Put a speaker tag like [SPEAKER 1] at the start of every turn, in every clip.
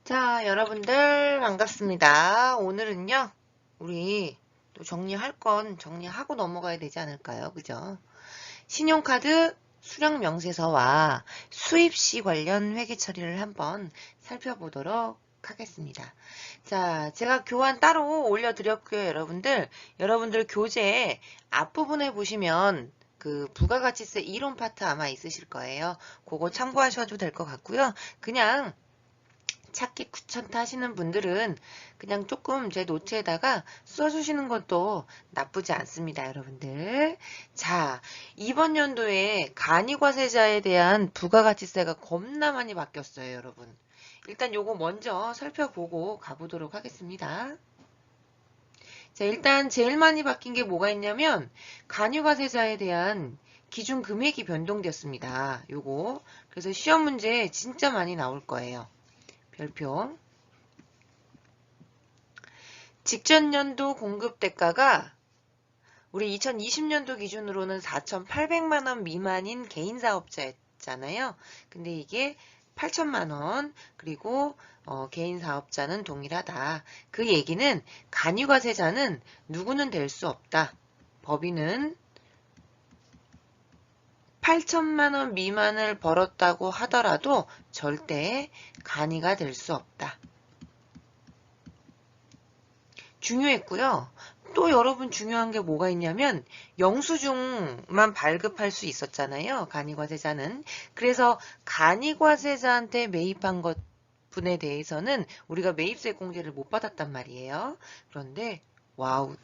[SPEAKER 1] 자, 여러분들 반갑습니다. 오늘은요, 우리 또 정리할 건 정리하고 넘어가야 되지 않을까요? 그죠? 신용카드 수령 명세서와 수입시 관련 회계 처리를 한번 살펴보도록 하겠습니다. 자, 제가 교환 따로 올려드렸고요, 여러분들. 여러분들 교재 앞부분에 보시면 그 부가가치세 이론 파트 아마 있으실 거예요. 그거 참고하셔도 될 것 같고요. 그냥 찾기 귀찮다 하시는 분들은 그냥 조금 제 노트에다가 써주시는 것도 나쁘지 않습니다, 여러분들. 자, 이번 연도에 간이과세자에 대한 부가가치세가 겁나 많이 바뀌었어요, 여러분. 일단 요거 먼저 살펴보고 가보도록 하겠습니다. 자, 일단 제일 많이 바뀐 게 뭐가 있냐면 간이과세자에 대한 기준 금액이 변동되었습니다. 요거. 그래서 시험 문제 진짜 많이 나올 거예요. 별표. 직전 연도 공급 대가가 우리 2020년도 기준으로는 4,800만 원 미만인 개인 사업자였잖아요. 근데 이게 8천만 원, 그리고 개인 사업자는 동일하다. 그 얘기는 간이과세자는 누구는 될 수 없다. 법인은 8천만 원 미만을 벌었다고 하더라도 절대 간이가 될 수 없다. 중요했고요. 또 여러분 중요한 게 뭐가 있냐면 영수증만 발급할 수 있었잖아요. 간이과세자는. 그래서 간이과세자한테 매입한 것 분에 대해서는 우리가 매입세 공제를 못 받았단 말이에요. 그런데 와우.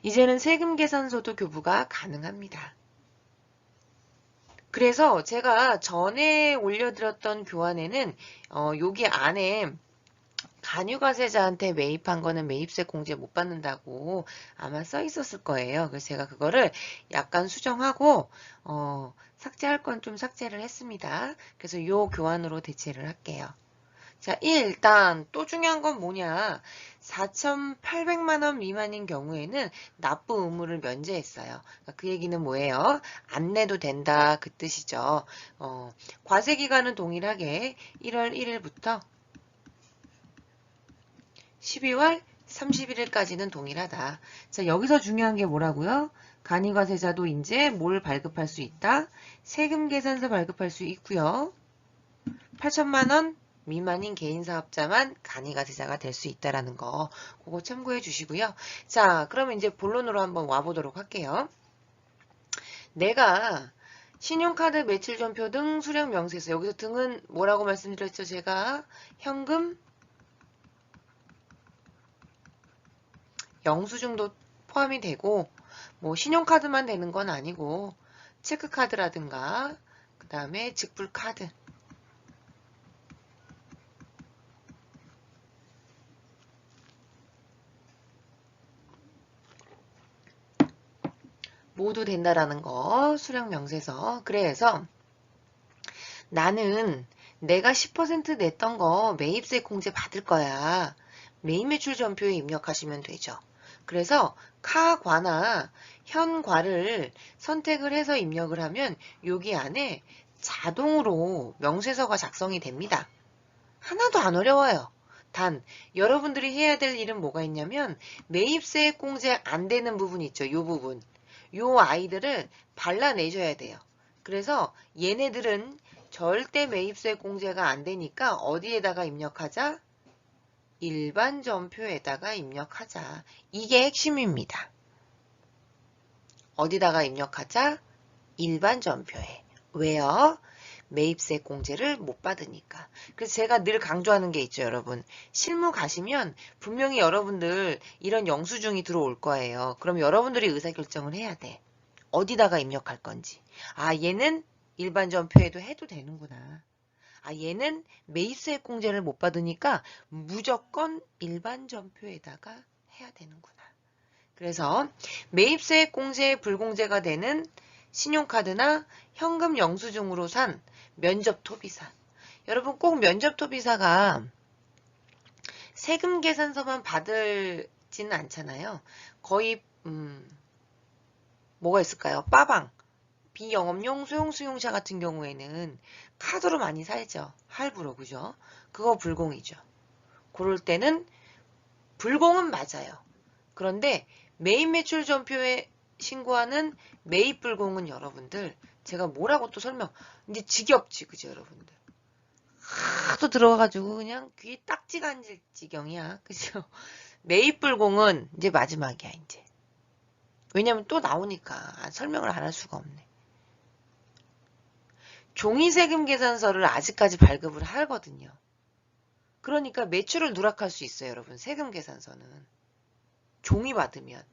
[SPEAKER 1] 이제는 세금 계산서도 교부가 가능합니다. 그래서 제가 전에 올려드렸던 교환에는 여기 안에 간유과세자한테 매입한 거는 매입세 공제 못 받는다고 아마 써 있었을 거예요. 그래서 제가 그거를 약간 수정하고 삭제할 건 좀 삭제를 했습니다. 그래서 요 교환으로 대체를 할게요. 자, 일단 또 중요한 건 뭐냐. 4,800만 원 미만인 경우에는 납부 의무를 면제했어요. 그러니까 그 얘기는 뭐예요? 안 내도 된다 그 뜻이죠. 과세 기간은 동일하게 1월 1일부터 12월 31일까지는 동일하다. 자, 여기서 중요한 게 뭐라고요? 간이과세자도 이제 뭘 발급할 수 있다? 세금 계산서 발급할 수 있고요. 8천만 원 미만인 개인 사업자만 간이과세자가 될 수 있다라는 거 그거 참고해 주시고요. 자, 그러면 이제 본론으로 한번 와보도록 할게요. 내가 신용카드 매출전표 등 수령 명세서 여기서 등은 뭐라고 말씀드렸죠? 제가 현금 영수증도 포함이 되고 뭐 신용카드만 되는 건 아니고 체크카드라든가 그 다음에 직불카드 모두 된다라는 거 수령 명세서. 그래서 나는 내가 10% 냈던 거 매입세 공제 받을 거야. 매입매출 전표에 입력하시면 되죠. 그래서 카과나 현과를 선택을 해서 입력을 하면 여기 안에 자동으로 명세서가 작성이 됩니다. 하나도 안 어려워요. 단 여러분들이 해야 될 일은 뭐가 있냐면 매입세 공제 안 되는 부분 있죠. 이 부분. 요 아이들을 발라내줘야 돼요. 그래서 얘네들은 절대 매입세 공제가 안 되니까 어디에다가 입력하자? 일반 전표에다가 입력하자. 이게 핵심입니다. 어디다가 입력하자? 일반 전표에. 왜요? 매입세 공제를 못 받으니까. 그래서 제가 늘 강조하는 게 있죠, 여러분. 실무 가시면 분명히 여러분들 이런 영수증이 들어올 거예요. 그럼 여러분들이 의사결정을 해야 돼. 어디다가 입력할 건지. 아, 얘는 일반 전표에도 해도 되는구나. 아, 얘는 매입세 공제를 못 받으니까 무조건 일반 전표에다가 해야 되는구나. 그래서 매입세 공제 불공제가 되는 신용카드나 현금 영수증으로 산 면접 토비사. 여러분 꼭 면접 토비사가 세금 계산서만 받을지는 않잖아요. 거의 뭐가 있을까요? 빠방. 비영업용 소형 수용차 같은 경우에는 카드로 많이 살죠. 할부로, 그죠? 그거 불공이죠. 그럴 때는 불공은 맞아요. 그런데 매입 매출 전표에 신고하는 매입 불공은 여러분들 제가 뭐라고 또 이제 지겹지, 그죠, 여러분들? 하도 들어가가지고 그냥 귀에 딱지가 앉을 지경이야, 그죠? 매입 불공은 이제 마지막이야, 이제. 왜냐면 또 나오니까 설명을 안 할 수가 없네. 종이세금 계산서를 아직까지 발급을 하거든요. 그러니까 매출을 누락할 수 있어요, 여러분. 세금 계산서는. 종이 받으면.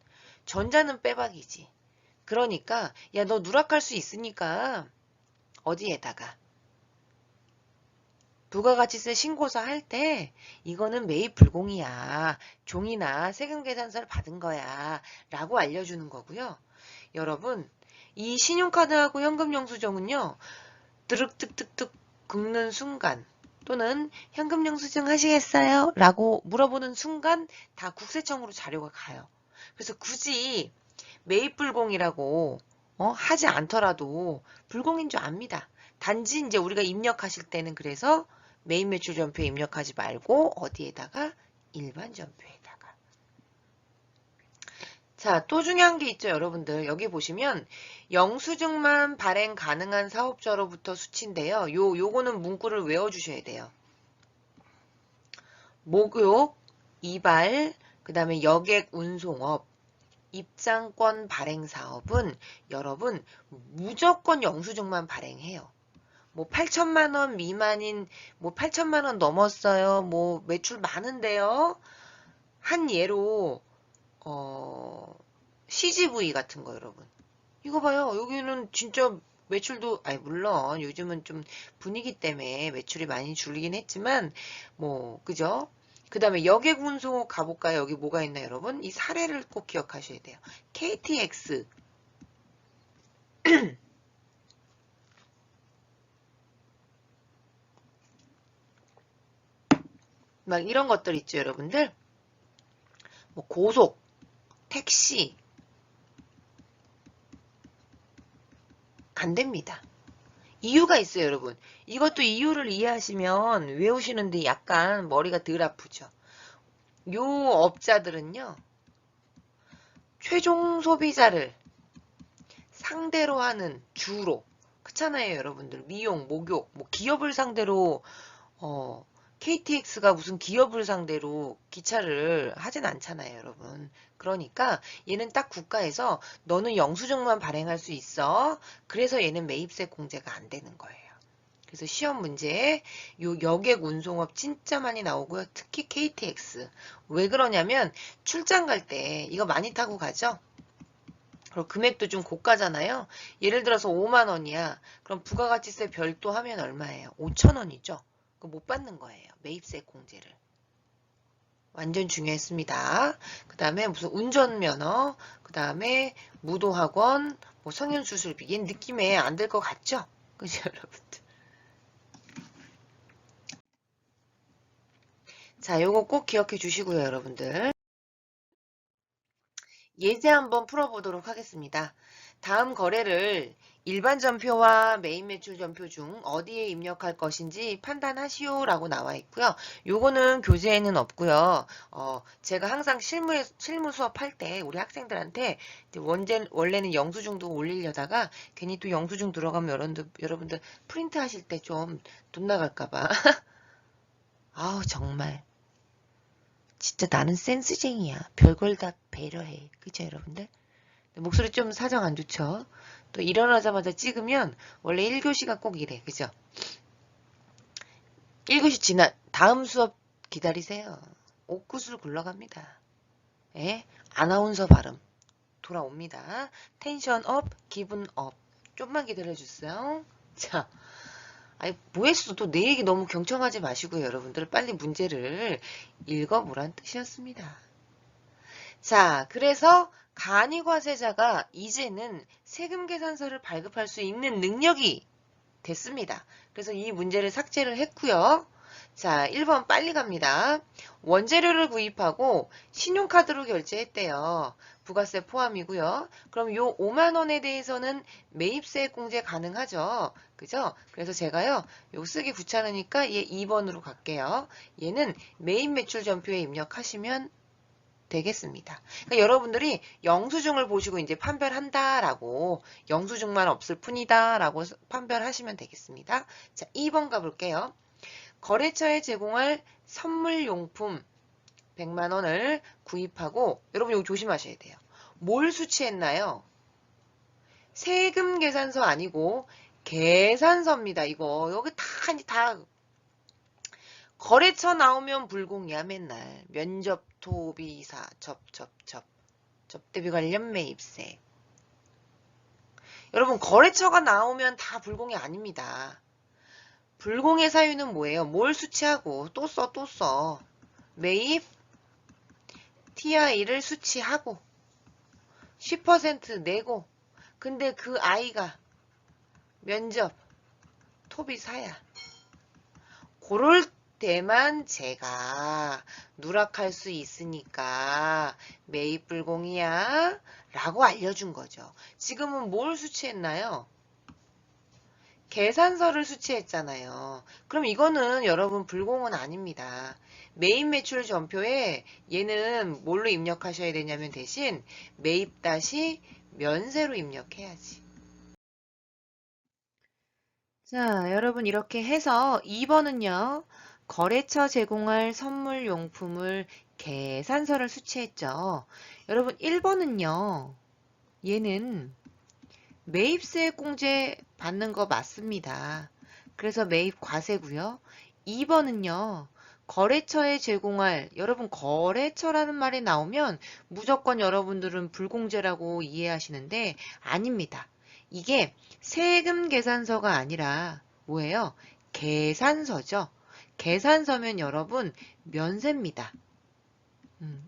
[SPEAKER 1] 전자는 빼박이지. 그러니까 야, 너 누락할 수 있으니까 어디에다가 부가가치세 신고서 할 때 이거는 매입 불공이야. 종이나 세금 계산서를 받은 거야. 라고 알려주는 거고요. 여러분, 이 신용카드하고 현금 영수증은요. 드륵득득득 긁는 순간 또는 현금 영수증 하시겠어요? 라고 물어보는 순간 다 국세청으로 자료가 가요. 그래서 굳이 매입 불공이라고 하지 않더라도 불공인 줄 압니다. 단지 이제 우리가 입력하실 때는 그래서 매입 매출 전표에 입력하지 말고 어디에다가 일반 전표에다가. 자, 또 중요한 게 있죠, 여러분들. 여기 보시면 영수증만 발행 가능한 사업자로부터 수치인데요. 요거는 문구를 외워주셔야 돼요. 목욕, 이발, 그 다음에 여객 운송업, 입장권 발행 사업은 여러분 무조건 영수증만 발행해요. 뭐 8천만 원 미만인, 뭐 8천만 원 넘었어요. 뭐 매출 많은데요. 한 예로 CGV 같은 거 여러분. 이거 봐요. 여기는 진짜 매출도, 아니 물론 요즘은 좀 분위기 때문에 매출이 많이 줄이긴 했지만 뭐 그죠? 그 다음에 여객운송 가볼까요? 여기 뭐가 있나요, 여러분? 이 사례를 꼭 기억하셔야 돼요. KTX 막 이런 것들 있죠, 여러분들. 뭐 고속, 택시 안 됩니다. 이유가 있어요, 여러분. 이것도 이유를 이해하시면 외우시는데 약간 머리가 덜 아프죠. 요 업자들은요, 최종 소비자를 상대로 하는 주로, 그렇잖아요, 여러분들. 미용, 목욕, 뭐 기업을 상대로, KTX가 무슨 기업을 상대로 기차를 하진 않잖아요, 여러분. 그러니까 얘는 딱 국가에서 너는 영수증만 발행할 수 있어. 그래서 얘는 매입세 공제가 안 되는 거예요. 그래서 시험 문제에 요 여객 운송업 진짜 많이 나오고요. 특히 KTX. 왜 그러냐면 출장 갈 때 이거 많이 타고 가죠? 그리고 금액도 좀 고가잖아요. 예를 들어서 5만 원이야. 그럼 부가가치세 별도 하면 얼마예요? 5천 원이죠. 그거 못 받는 거예요. 매입세 공제를. 완전 중요했습니다. 그 다음에 무슨 운전면허, 그 다음에 무도학원, 뭐 성형수술비. 얘 느낌에 안 될 것 같죠? 그죠, 여러분들? 자, 요거 꼭 기억해 주시고요, 여러분들. 예제 한번 풀어보도록 하겠습니다. 다음 거래를 일반 전표와 매입 매출 전표 중 어디에 입력할 것인지 판단하시오 라고 나와 있고요. 요거는 교재에는 없고요. 제가 항상 실무 수업할 때 우리 학생들한테 원래는 영수증도 올리려다가 괜히 또 영수증 들어가면 여러분들 프린트 하실 때 좀 돈 나갈까봐. 아우, 정말. 진짜 나는 센스쟁이야. 별걸 다 배려해. 그쵸, 여러분들? 목소리 좀 사정 안 좋죠? 또 일어나자마자 찍으면 원래 1교시가 꼭 이래. 그죠? 1교시 다음 수업 기다리세요. 옥구슬 굴러갑니다. 예? 아나운서 발음 돌아옵니다. 텐션 업, 기분 업. 좀만 기다려주세요. 자, 아니 뭐했어? 또 내 얘기 너무 경청하지 마시고요. 여러분들 빨리 문제를 읽어보란 뜻이었습니다. 자, 그래서 간이과세자가 이제는 세금 계산서를 발급할 수 있는 능력이 됐습니다. 그래서 이 문제를 삭제를 했고요. 자, 1번 빨리 갑니다. 원재료를 구입하고 신용카드로 결제했대요. 부가세 포함이고요. 그럼 요 5만 원에 대해서는 매입세 공제 가능하죠. 그죠? 그래서 제가요, 요 쓰기 귀찮으니까 얘 2번으로 갈게요. 얘는 매입 매출 전표에 입력하시면 되겠습니다. 그러니까 여러분들이 영수증을 보시고 이제 판별한다라고, 영수증만 없을 뿐이다라고 판별하시면 되겠습니다. 자, 2번 가볼게요. 거래처에 제공할 선물용품 100만 원을 구입하고, 여러분 이거 조심하셔야 돼요. 뭘 수취했나요? 세금 계산서 아니고 계산서입니다. 이거 여기 다 거래처 나오면 불공이야. 맨날 면접, 토비사, 접대비 관련 매입세. 여러분 거래처가 나오면 다 불공이 아닙니다. 불공의 사유는 뭐예요? 뭘 수취하고 또 써. 매입 TI를 수취하고 10% 내고, 근데 그 아이가 면접 토비사야. 그럴 때만 제가 누락할 수 있으니까 매입 불공이야 라고 알려준 거죠. 지금은 뭘 수취했나요? 계산서를 수취했잖아요. 그럼 이거는 여러분 불공은 아닙니다. 매입 매출 전표에 얘는 뭘로 입력하셔야 되냐면 대신 매입 다시 면세로 입력해야지. 자, 여러분 이렇게 해서 2번은요. 거래처 제공할 선물용품을 계산서를 수취했죠. 여러분 1번은요. 얘는 매입세 공제 받는 거 맞습니다. 그래서 매입 과세고요. 2번은요. 거래처에 제공할, 여러분 거래처라는 말이 나오면 무조건 여러분들은 불공제라고 이해하시는데 아닙니다. 이게 세금 계산서가 아니라 뭐예요? 계산서죠. 계산서면 여러분 면세입니다.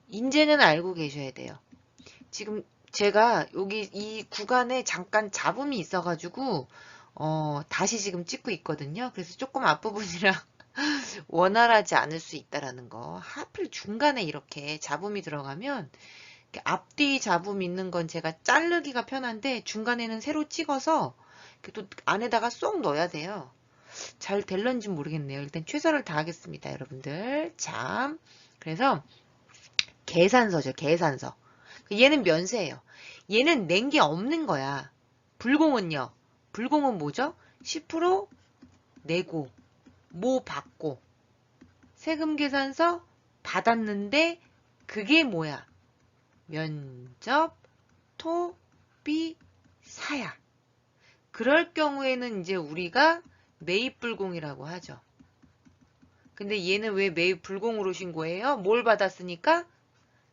[SPEAKER 1] 인제는 알고 계셔야 돼요. 지금 제가 여기 이 구간에 잠깐 잡음이 있어가지고 다시 지금 찍고 있거든요. 그래서 조금 앞부분이랑 원활하지 않을 수 있다라는 거. 하필 중간에 이렇게 잡음이 들어가면 앞뒤 잡음 있는 건 제가 자르기가 편한데 중간에는 새로 찍어서 또 안에다가 쏙 넣어야 돼요. 잘 될런지 모르겠네요. 일단 최선을 다하겠습니다, 여러분들. 자, 그래서 계산서죠, 계산서. 얘는 면세예요. 얘는 낸 게 없는 거야. 불공은요. 불공은 뭐죠? 10% 내고 뭐 받고 세금 계산서 받았는데 그게 뭐야? 면접 토비 사야. 그럴 경우에는 이제 우리가 매입 불공이라고 하죠. 근데 얘는 왜 매입 불공으로 신고해요? 뭘 받았으니까?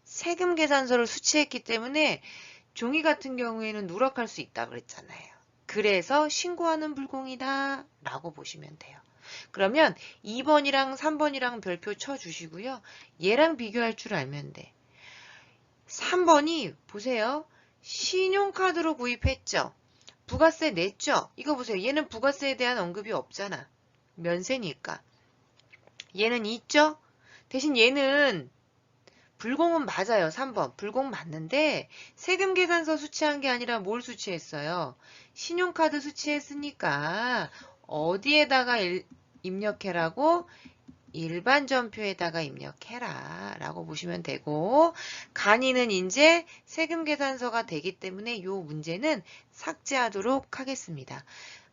[SPEAKER 1] 세금 계산서를 수취했기 때문에 종이 같은 경우에는 누락할 수 있다 그랬잖아요. 그래서 신고하는 불공이다 라고 보시면 돼요. 그러면 2번이랑 3번이랑 별표 쳐주시고요. 얘랑 비교할 줄 알면 돼. 3번이 보세요. 신용카드로 구입했죠. 부가세 냈죠. 이거 보세요. 얘는 부가세에 대한 언급이 없잖아. 면세니까. 얘는 있죠. 대신 얘는 불공은 맞아요. 3번. 불공 맞는데 세금 계산서 수취한 게 아니라 뭘 수취했어요? 신용카드 수취했으니까 어디에다가 입력해라고? 일반 전표에다가 입력해라 라고 보시면 되고, 간이는 이제 세금 계산서가 되기 때문에 이 문제는 삭제하도록 하겠습니다.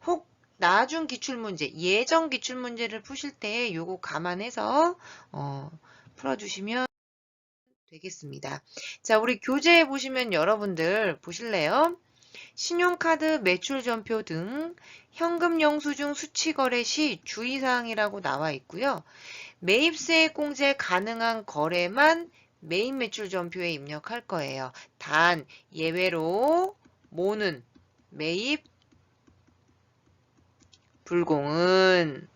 [SPEAKER 1] 혹 나중 기출문제, 예정 기출문제를 푸실 때 요거 감안해서 풀어주시면 되겠습니다. 자, 우리 교재에 보시면 여러분들 보실래요? 신용카드 매출전표 등 현금 영수증 수취거래 시 주의사항이라고 나와 있고요. 매입세 공제 가능한 거래만 매입 매출전표에 입력할 거예요. 단 예외로 뭐는 매입 불공은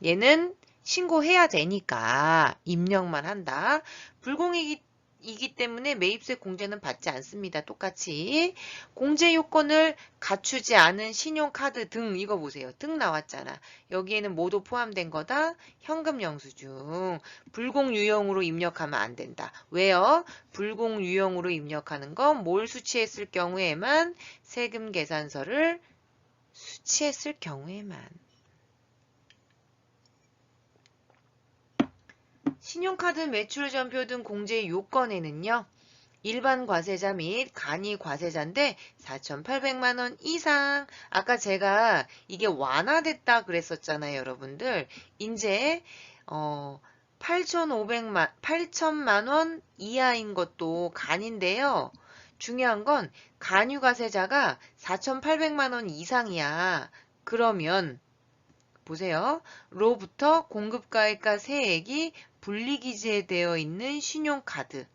[SPEAKER 1] 얘는 신고해야 되니까 입력만 한다. 불공이기 이기 때문에 매입세 공제는 받지 않습니다. 똑같이 공제 요건을 갖추지 않은 신용카드 등 이거 보세요. 등 나왔잖아. 여기에는 모두 포함된 거다. 현금 영수증. 불공유형으로 입력하면 안 된다. 왜요? 불공유형으로 입력하는 건 뭘 수취했을 경우에만 세금 계산서를 수취했을 경우에만. 신용카드 매출전표 등 공제 요건에는요. 일반 과세자 및 간이 과세자인데 4,800만 원 이상. 아까 제가 이게 완화됐다 그랬었잖아요, 여러분들. 이제 8,000만 원 이하인 것도 간인데요. 중요한 건 간유 과세자가 4,800만 원 이상이야. 그러면 보세요. 로부터 공급가액과 세액이 분리기재되어 있는 신용카드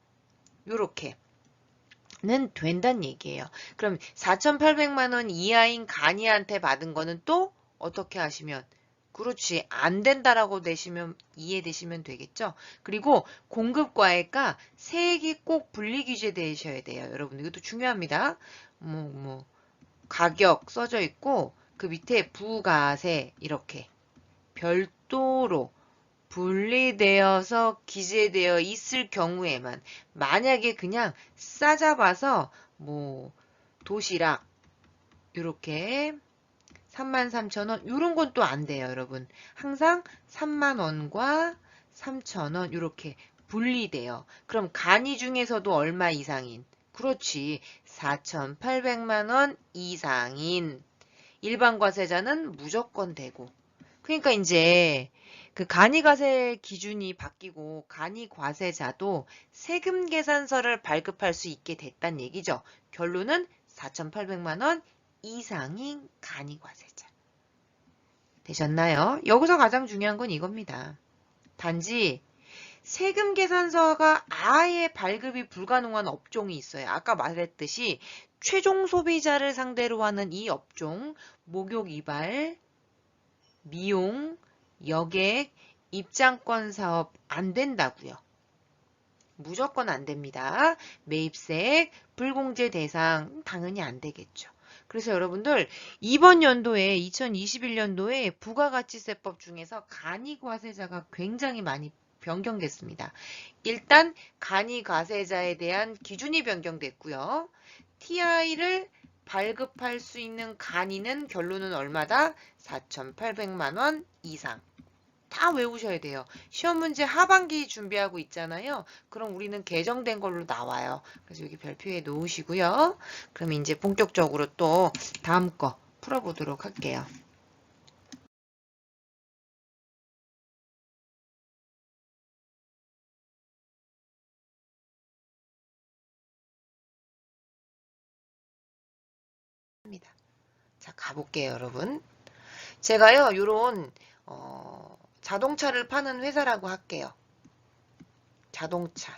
[SPEAKER 1] 요렇게는 된다는 얘기예요. 그럼 4,800만 원 이하인 간이한테 받은 거는 또 어떻게 하시면 그렇지 안 된다라고 이해되시면 되겠죠. 그리고 공급과액과 세액이 꼭 분리기재되셔야 돼요. 여러분 이것도 중요합니다. 가격 써져 있고 그 밑에 부가세 이렇게 별도로 분리되어서 기재되어 있을 경우에만 만약에 그냥 싸잡아서 도시락 이렇게 33,000원 이런 건 또 안 돼요, 여러분. 항상 3만원과 3,000원 이렇게 분리돼요. 그럼 간이 중에서도 얼마 이상인? 그렇지. 4,800만 원 이상인 일반 과세자는 무조건 되고. 그러니까 이제 그 간이과세 기준이 바뀌고 간이과세자도 세금 계산서를 발급할 수 있게 됐단 얘기죠. 결론은 4,800만 원 이상인 간이과세자. 되셨나요? 여기서 가장 중요한 건 이겁니다. 단지 세금 계산서가 아예 발급이 불가능한 업종이 있어요. 아까 말했듯이 최종 소비자를 상대로 하는 이 업종, 목욕 이발, 미용, 여객, 입장권 사업 안 된다고요. 무조건 안 됩니다. 매입세, 불공제 대상 당연히 안 되겠죠. 그래서 여러분들 이번 연도에 2021년도에 부가가치세법 중에서 간이과세자가 굉장히 많이 변경됐습니다. 일단 간이과세자에 대한 기준이 변경됐고요. TI를 발급할 수 있는 간이는 결론은 얼마다? 4,800만 원 이상. 다 외우셔야 돼요. 시험 문제 하반기 준비하고 있잖아요. 그럼 우리는 개정된 걸로 나와요. 그래서 여기 별표에 놓으시고요. 그럼 이제 본격적으로 또 다음 거 풀어보도록 할게요. 자, 가볼게요, 여러분. 제가요, 요런 자동차를 파는 회사라고 할게요. 자동차.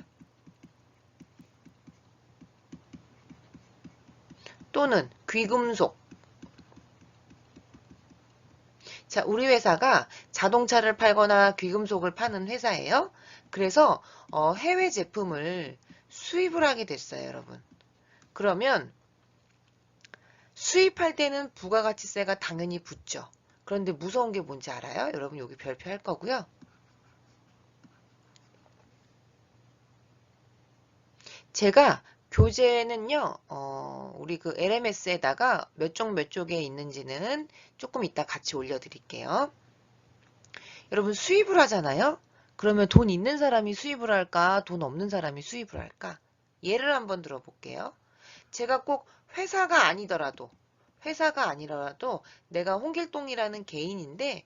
[SPEAKER 1] 또는 귀금속. 자, 우리 회사가 자동차를 팔거나 귀금속을 파는 회사예요. 그래서 해외 제품을 수입을 하게 됐어요, 여러분. 그러면 수입할 때는 부가가치세가 당연히 붙죠. 그런데 무서운 게 뭔지 알아요? 여러분 여기 별표 할 거고요. 제가 교재는요, 우리 그 LMS에다가 몇 쪽에 있는지는 조금 이따 같이 올려드릴게요. 여러분 수입을 하잖아요? 그러면 돈 있는 사람이 수입을 할까? 돈 없는 사람이 수입을 할까? 예를 한번 들어볼게요. 제가 꼭 회사가 아니더라도 내가 홍길동이라는 개인인데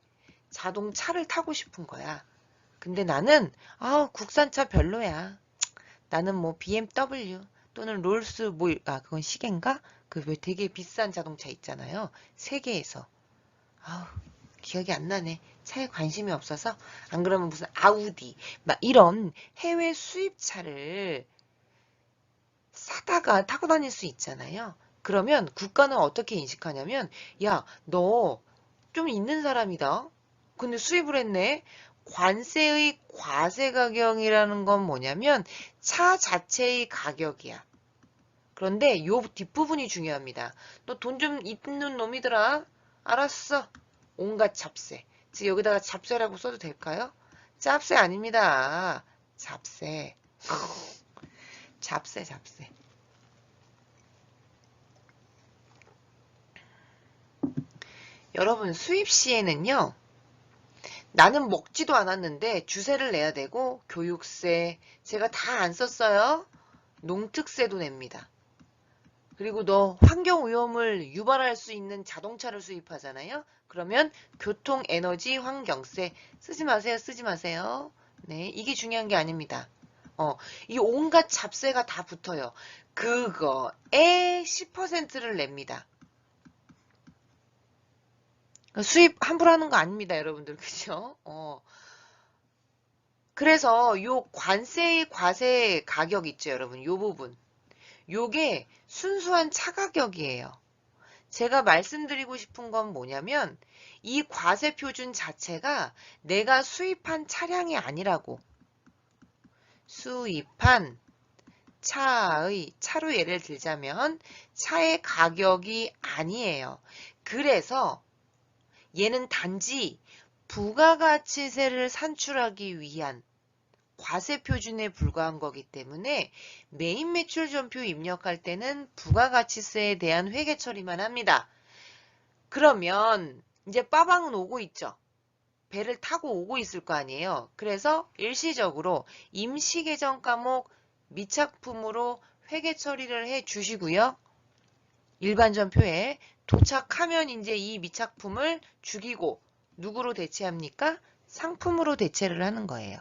[SPEAKER 1] 자동차를 타고 싶은 거야. 근데 나는 국산차 별로야. 나는 뭐 BMW 또는 롤스 그건 시계인가? 그 왜 되게 비싼 자동차 있잖아요. 세계에서. 기억이 안 나네. 차에 관심이 없어서. 안 그러면 무슨 아우디 막 이런 해외 수입차를 사다가 타고 다닐 수 있잖아요. 그러면 국가는 어떻게 인식하냐면 야, 너 좀 있는 사람이다. 근데 수입을 했네. 관세의 과세 가격이라는 건 뭐냐면 차 자체의 가격이야. 그런데 요 뒷부분이 중요합니다. 너 돈 좀 있는 놈이더라. 알았어. 온갖 잡세. 즉 여기다가 잡세라고 써도 될까요? 짭세 아닙니다. 잡세. 잡세, 잡세. 여러분 수입 시에는요. 나는 먹지도 않았는데 주세를 내야 되고 교육세 제가 다 안 썼어요. 농특세도 냅니다. 그리고 너 환경오염을 유발할 수 있는 자동차를 수입하잖아요. 그러면 교통, 에너지, 환경세 쓰지 마세요. 쓰지 마세요. 네, 이게 중요한 게 아닙니다. 이 온갖 잡세가 다 붙어요. 그거에 10%를 냅니다. 수입 함부로 하는 거 아닙니다, 여러분들. 그죠? 그래서 요 관세의 과세 가격 있죠, 여러분. 요 부분. 요게 순수한 차가격이에요. 제가 말씀드리고 싶은 건 뭐냐면 이 과세 표준 자체가 내가 수입한 차량이 아니라고. 수입한 차로 예를 들자면 차의 가격이 아니에요. 그래서 얘는 단지 부가가치세를 산출하기 위한 과세 표준에 불과한 거기 때문에 메인 매출 전표 입력할 때는 부가가치세에 대한 회계 처리만 합니다. 그러면 이제 빠방은 오고 있죠. 배를 타고 오고 있을 거 아니에요. 그래서 일시적으로 임시계정 과목 미착품으로 회계 처리를 해 주시고요. 일반 전표에 도착하면 이제 이 미착품을 죽이고 누구로 대체합니까? 상품으로 대체를 하는 거예요.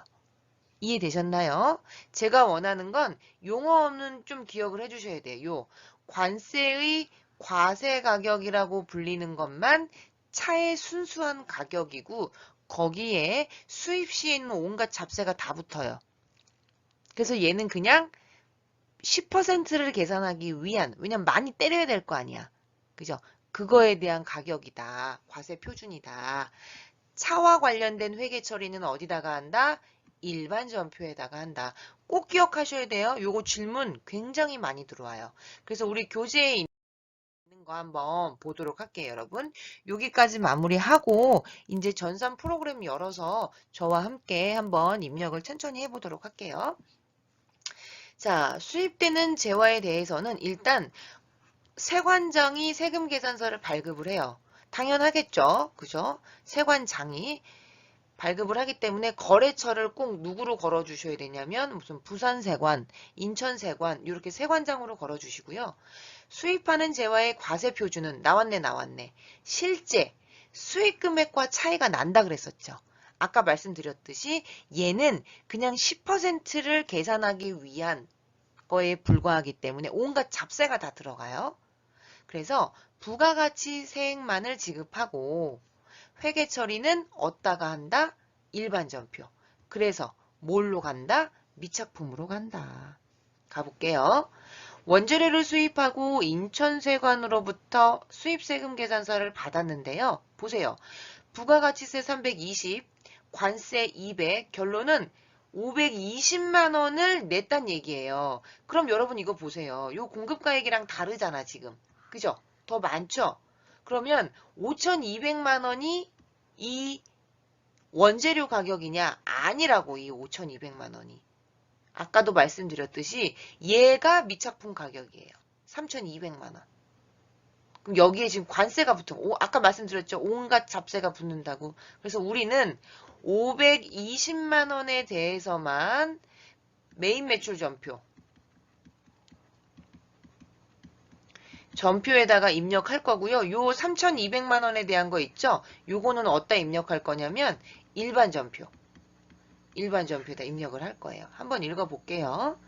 [SPEAKER 1] 이해되셨나요? 제가 원하는 건 용어는 좀 기억을 해주셔야 돼요. 요 관세의 과세 가격이라고 불리는 것만 차의 순수한 가격이고 거기에 수입 시에 있는 온갖 잡세가 다 붙어요. 그래서 얘는 그냥 10%를 계산하기 위한, 왜냐면 많이 때려야 될 거 아니야. 그죠? 그거에 대한 가격이다. 과세 표준이다. 차와 관련된 회계 처리는 어디다가 한다? 일반 전표에다가 한다. 꼭 기억하셔야 돼요. 요거 질문 굉장히 많이 들어와요. 그래서 우리 교재에 있는 거 한번 보도록 할게요, 여러분. 여기까지 마무리하고 이제 전산 프로그램 열어서 저와 함께 한번 입력을 천천히 해보도록 할게요. 자, 수입되는 재화에 대해서는 일단 세관장이 세금 계산서를 발급을 해요. 당연하겠죠. 그죠? 세관장이 발급을 하기 때문에 거래처를 꼭 누구로 걸어주셔야 되냐면 무슨 부산세관, 인천세관 이렇게 세관장으로 걸어주시고요. 수입하는 재화의 과세표준은 나왔네. 실제 수익금액과 차이가 난다 그랬었죠. 아까 말씀드렸듯이 얘는 그냥 10%를 계산하기 위한 거에 불과하기 때문에 온갖 잡세가 다 들어가요. 그래서 부가가치세액만을 지급하고 회계 처리는 어디다가 한다? 일반 전표. 그래서 뭘로 간다? 미착품으로 간다. 가볼게요. 원재료를 수입하고 인천세관으로부터 수입세금 계산서를 받았는데요. 보세요. 부가가치세 320, 관세 200, 결론은 520만 원을 냈단 얘기예요. 그럼 여러분 이거 보세요. 요 공급가액이랑 다르잖아 지금. 그죠? 더 많죠? 그러면 5,200만 원이 이 원재료 가격이냐? 아니라고 이 5,200만 원이. 아까도 말씀드렸듯이 얘가 미착품 가격이에요. 3,200만 원. 그럼 여기에 지금 관세가 아까 말씀드렸죠. 온갖 잡세가 붙는다고. 그래서 우리는 520만 원에 대해서만 메인 매출 전표에다가 입력할 거고요. 요 3,200만 원에 대한 거 있죠? 요거는 어디다 입력할 거냐면 일반 전표에다 입력을 할 거예요. 한번 읽어볼게요.